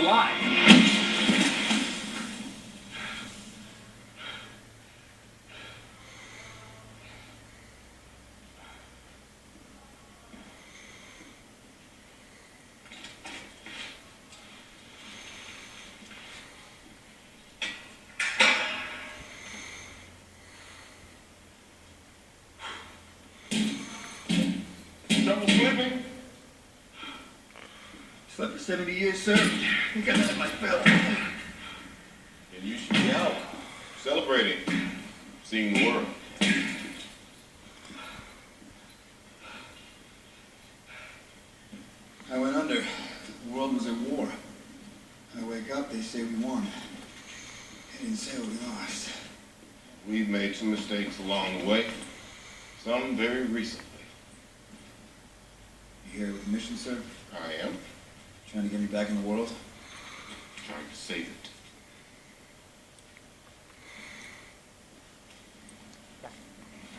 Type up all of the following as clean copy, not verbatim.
alive. Trouble sleeping? Slept for 70 years, sir. I got that in my belt. And you should be out, celebrating, seeing the world. I went under. The world was at war. I wake up, they say we won. They didn't say we lost. We've made some mistakes along the way, some very recently. You here with the mission, sir? I am Trying to get me back in the world? trying to save it.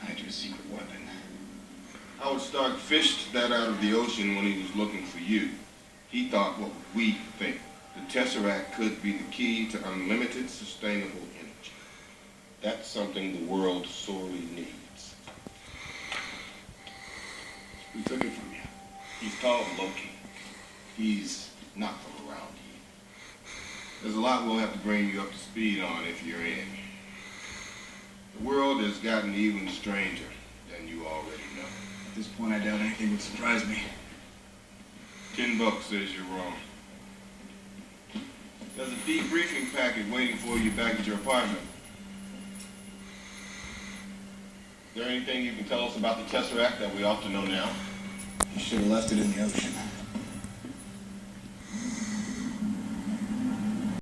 Hide your secret weapon. Howard Stark fished that out of the ocean when he was looking for you. He thought what we think. The Tesseract could be the key to unlimited sustainable energy. That's something the world sorely needs. Who took it from you? He's called Loki. He's not from around here. There's a lot we'll have to bring you up to speed on if you're in. The world has gotten even stranger than you already know. At this point, I doubt anything would surprise me. $10 says you're wrong. There's a debriefing packet waiting for you back at your apartment. Is there anything you can tell us about the Tesseract that we ought to know now? You should have left it in the ocean.